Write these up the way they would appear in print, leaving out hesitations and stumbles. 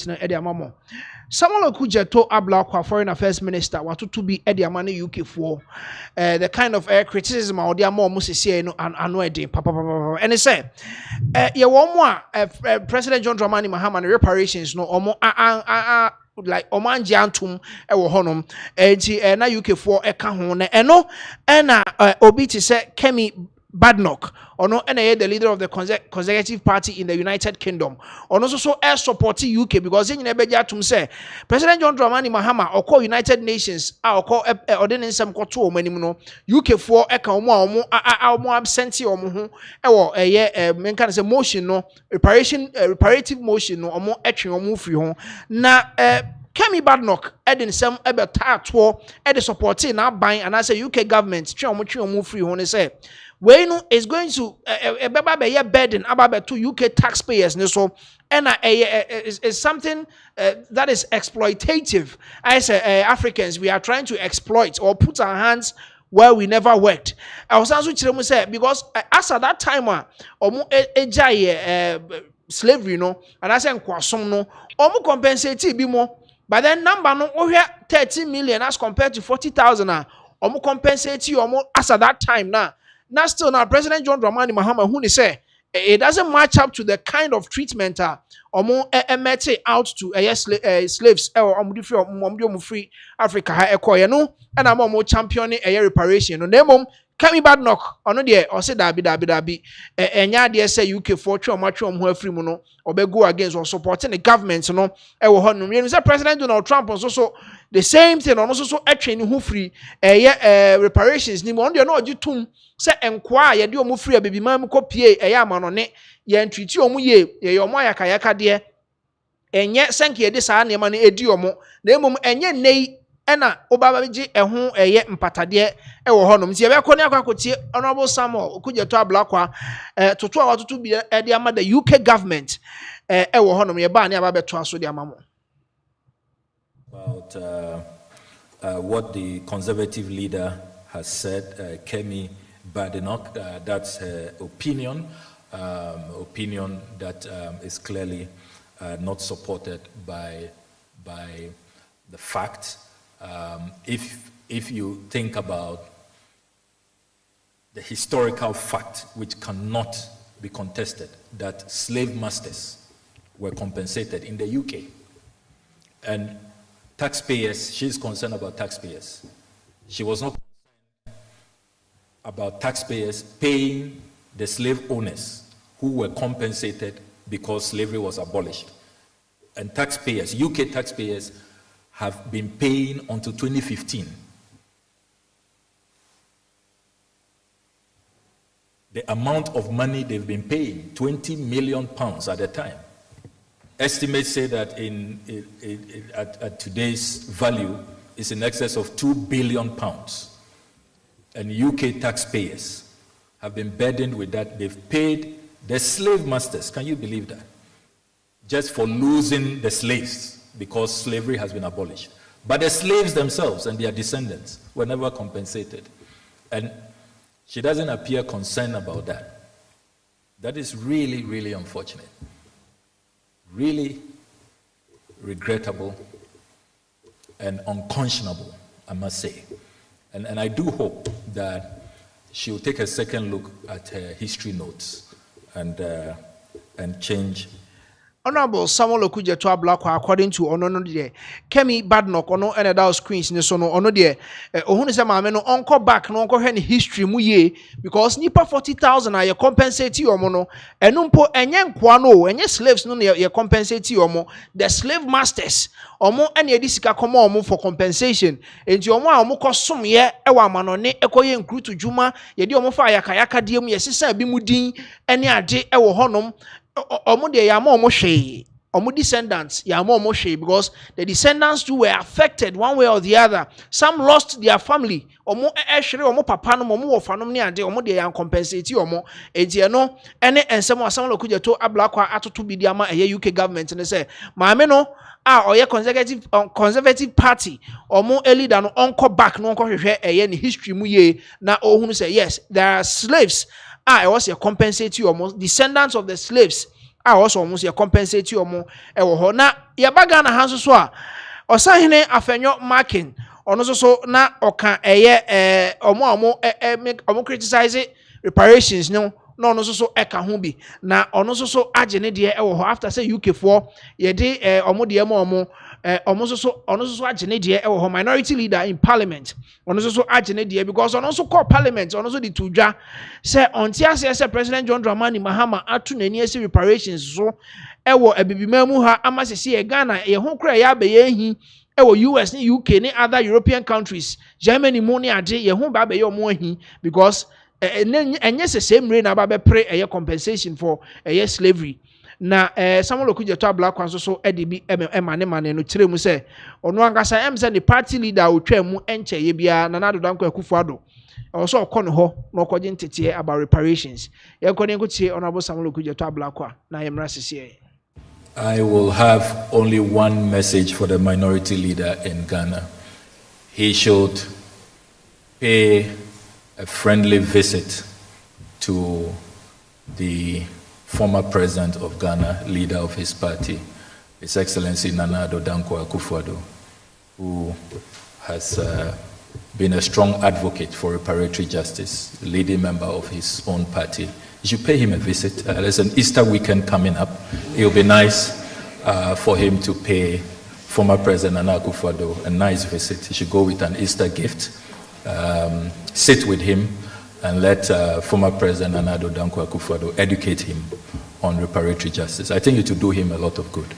Ediamamo. Samuel Okudzeto Ablakwa, Foreign Affairs Minister, what to be Ediamani UK for the kind of criticism or the more Musisi and annoyed papa. And they say, yeah, one more President John Dramani Mahama reparations no omo like Oman Jantum ewo honum enti na UK4 eka ho na eno na obi ti se Kemi Badenoch ono na the leader of the Conservative Party in the United Kingdom ono so support UK because nyina beja tum say President John Dramani Mahama okọ United Nations okọ odene nsem kwoto omanim no UK4 eka omo absent omo ho ewo menka say motion no reparative motion no omo etwe omo free ho na Kemi Badenoch edin sem ebetato edi supporting na ban and I say UK government twe omo free ho ne say we no is going to be burden about to UK taxpayers so and is something that is exploitative. As Africans, we are trying to exploit or put our hands where we never worked. I was also say because as at that time slavery no and I say nkwasom no omu compensate bi mo but then number no 30 million as compared to 40,000 omu compensate omu as at that time now. Now still now President John Dramani Mahama who say it doesn't match up to the kind of treatment omo emete out to slaves omo free Africa ha ekoye no and omo champion reparation no nemom Kemi Badenoch ono de o se dabi enya de say UK4 twa omo ho afri mu no obego against or supporting the government no ewo ho no you say President Donald Trump so the same thing ono so atwe ni ho free reparations ni mo on de no ogitum se enkwa ye de omo free abebi mam kopie amanone ye ntwiti omo ye omo ayakayaka de enye senke ye de saa ne ma no edi omo na emom enye nei ena obaba gi eho mpatade ewo honom ti ye be koni akwakotie honorable Samuel Okudzeto Ablakwa toto awatoto bi de ama the UK government ewo honom ye ba ne aba beto aso de amamo about what the conservative leader has said, Kemi Badenoch, that's her opinion, opinion that is clearly not supported by the fact. If you think about the historical fact, which cannot be contested, that slave masters were compensated in the UK, and taxpayers, she's concerned about taxpayers. She was not concerned about taxpayers paying the slave owners who were compensated because slavery was abolished. And taxpayers, UK taxpayers, have been paying until 2015. The amount of money they've been paying, £20 million at the time. Estimates say that at today's value is in excess of £2 billion. And UK taxpayers have been burdened with that. They've paid the slave masters, can you believe that? Just for losing the slaves because slavery has been abolished. But the slaves themselves and their descendants were never compensated. And she doesn't appear concerned about that. That is really, really unfortunate. Really regrettable and unconscionable, I must say. And I do hope that she will take a second look at her history notes and change. Honorable Samuel Okudzeto Ablakwa, according to ono de Kemi Badenoch ono and that screens ne so no ono de ohunu se maame no onko back no onko hwe ne history mu ye because nipa 40,000 are compensate omo no enu mpo enye nkoa no enye slaves no ye compensate omo the slave masters omo ene edi sika komo omo for compensation enti omo a omo kosom ye ewa amanone ekoye nkrutu dwuma ye di omo fa ayakayaka de mu ye sesa bi mu din ene ade ewo honom omo de yama omo hwe omo descendants yama omo hwe because the descendants too were affected one way or the other. Some lost their family omo ehwere omo papa no omo wo fanom ne ade omo de yan compensate omo enti no ene ensem Samuel Okudzeto Ablakwa atoto bi di ama UK government ne say maame no oye conservative party omo leader no onko back no onko hwehwe ne history mu ye na ohunu say yes there are slaves it was a compensate you almost descendants of the slaves also almost ya compensate you mo ewo ho na ya baga na hanso so a osahene afenyo marking ono so na oka eye omo criticize reparations no no no so eka ho bi na ono so agye ne de ewo ho after say UK for ye de omo de omo ono so agye ne de ewo ho minority leader in parliament ono so agye ne de because ono so call parliament ono so de tudwa say onti ase say President John Dramani Mahama atu nani ase reparations so ewo abibimamu ha amasese ye Ghana ye ho kra ya be ye hi ewo US ni UK ni other European countries Germany mu ni ade ye ho ba be ye omo hi because enye se same rain aba be pre eye compensation for eye slavery na Samuel Okudzeto abla kwan so e de bi emane no kire mu se ono angasa em se the party leader otwa mu enche ye bia na nado danko Akufo-Addo also okono ho na okoje ntete about reparations ye kone nkotie honorable Samuel Okudzeto abla kwa na ye mra sese. I will have only one message for the minority leader in Ghana. He should pay a friendly visit to the former president of Ghana, leader of his party, His Excellency Nana Addo Dankwa Akufo-Addo, who has been a strong advocate for reparatory justice, leading member of his own party. You should pay him a visit. There's an Easter weekend coming up. It will be nice for him to pay former President Nana Akufo-Addo a nice visit. He should go with an Easter gift, sit with him, and let former President Nana Addo Dankwa Akufo-Addo educate him on reparatory justice. I think it will do him a lot of good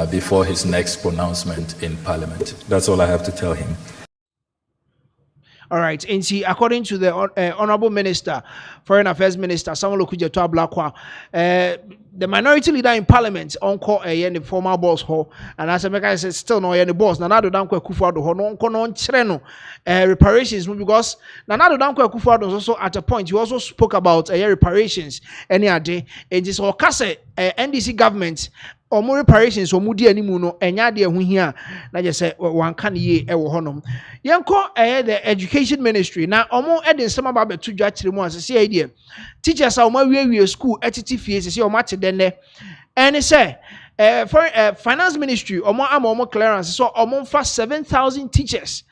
before his next pronouncement in Parliament. That's all I have to tell him. All right, and see, according to the Honorable Minister, Foreign Affairs Minister Samuel Okudzeto Ablakwa, the minority leader in Parliament onko the former boss ho, and as I said, still no the boss. Nana Addo Dankwa Akufo-Addo ho no onko no nkyere reparations because Nana Addo Dankwa Akufo-Addo was also at a point he also spoke about reparations any day. It is okase NDC government. Omo reparations omo di animu no enya de ehu hia na je se wan kan ye e wo honom yenko the education ministry na omo e de nsema ba betu dwa kire mu asese e de teachers a omo wie school etiti fie sese omo ate denne ene se for finance ministry omo omo clearance so omo fa 7,000 teachers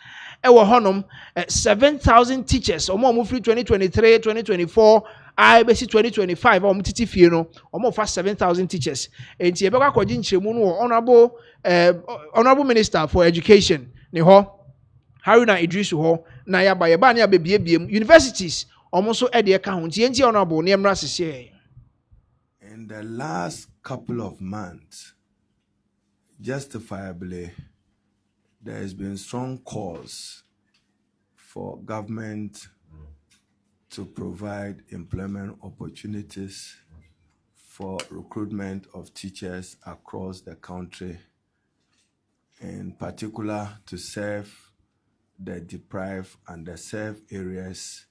e wo honom 7,000 teachers omo free 2023 2024 I basi 2025 omo titi fie no omo fa 7,000 teachers enti e be kwa kwaji nchiremu no honorable minister for education ne ho Haruna Idrisu ho na ya ba na ya bebiebiem universities omo so e de ka ho enti honorable ne emra sese. In the last couple of months, justifiably, there has been strong calls for government to provide employment opportunities for recruitment of teachers across the country, in particular to serve the deprived and underserved areas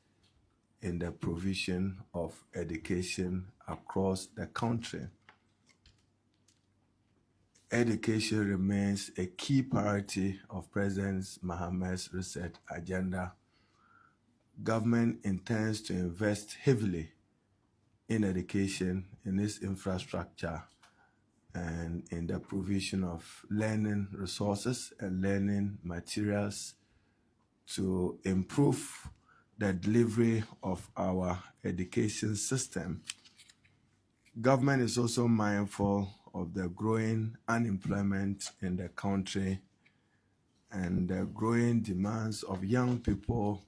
in the provision of education across the country. Education remains a key priority of President Mahama's research agenda. Government intends to invest heavily in education, in its infrastructure, and in the provision of learning resources and learning materials to improve the delivery of our education system. Government is also mindful of the growing unemployment in the country and the growing demands of young people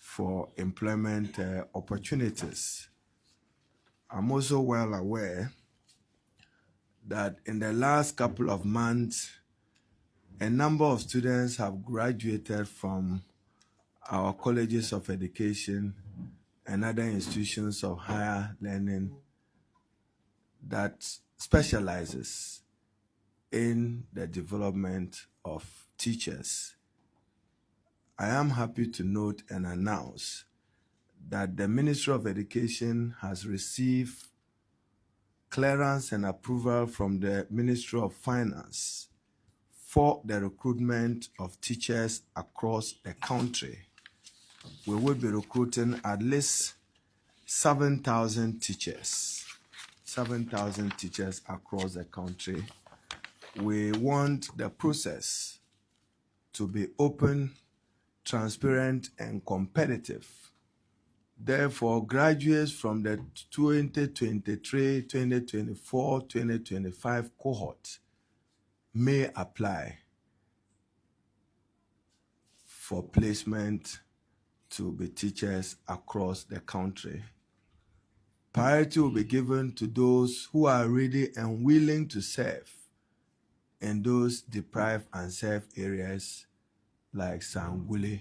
for employment opportunities. I'm also well aware that in the last couple of months, a number of students have graduated from our colleges of education and other institutions of higher learning that specializes in the development of teachers. I am happy to note and announce that the Ministry of Education has received clearance and approval from the Ministry of Finance for the recruitment of teachers across the country. We will be recruiting at least 7,000 teachers. 7,000 teachers across the country. We want the process to be open, transparent, and competitive. Therefore, graduates from the 2023, 2024, 2025 cohort may apply for placement to be teachers across the country. Priority will be given to those who are ready and willing to serve in those deprived and served areas like Sanguli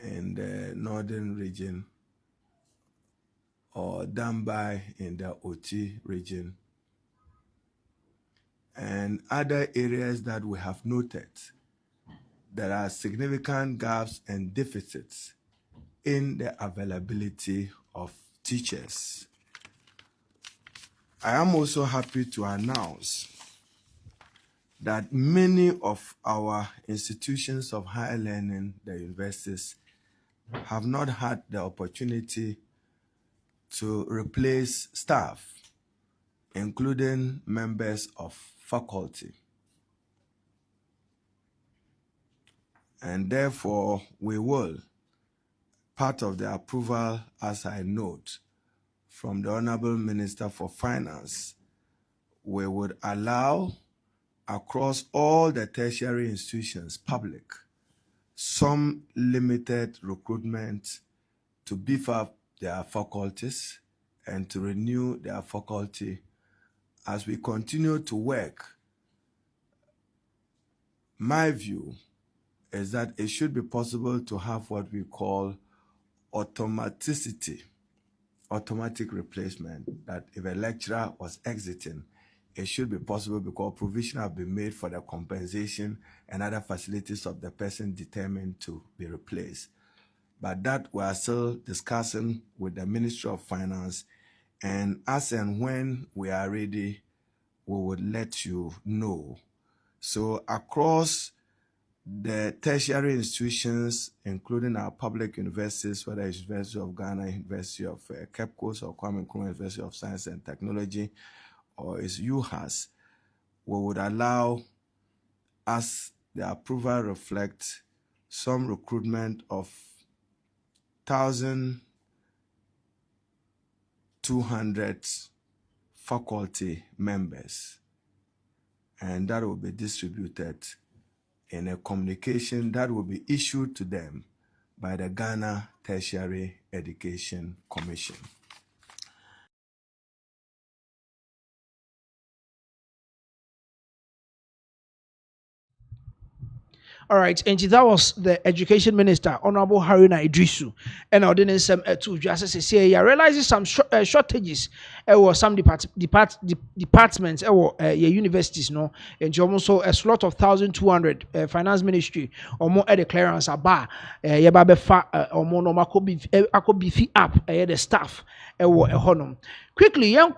in the northern region or Dambai in the Oti region, and other areas that we have noted there are significant gaps and deficits in the availability of teachers. I am also happy to announce that many of our institutions of higher learning, the universities, have not had the opportunity to replace staff, including members of faculty. And therefore, we will, part of the approval, as I note, from the Honorable Minister for Finance, we would allow across all the tertiary institutions, public, some limited recruitment to beef up their faculties and to renew their faculty as we continue to work. My view is that it should be possible to have what we call automatic replacement, that if a lecturer was exiting, it should be possible because provision have been made for the compensation and other facilities of the person determined to be replaced. But that we are still discussing with the Ministry of Finance, and as and when we are ready, we would let you know. So across the tertiary institutions, including our public universities, whether it's University of Ghana, University of Cape Coast, or Kwame Nkrumah University of Science and Technology, or is UHAS, we would allow, as the approval reflects, some recruitment of 1,200 faculty members, and that will be distributed in a communication that will be issued to them by the Ghana Tertiary Education Commission. All right, and that was the Education Minister, Honorable Haruna Idrisu, and I didn't say to just say, I realize some shortages or some departments or universities, no, and also a slot of 1,200 Finance Ministry or more at the clearance bar, yababefa or more no, I could be up the staff, quickly, young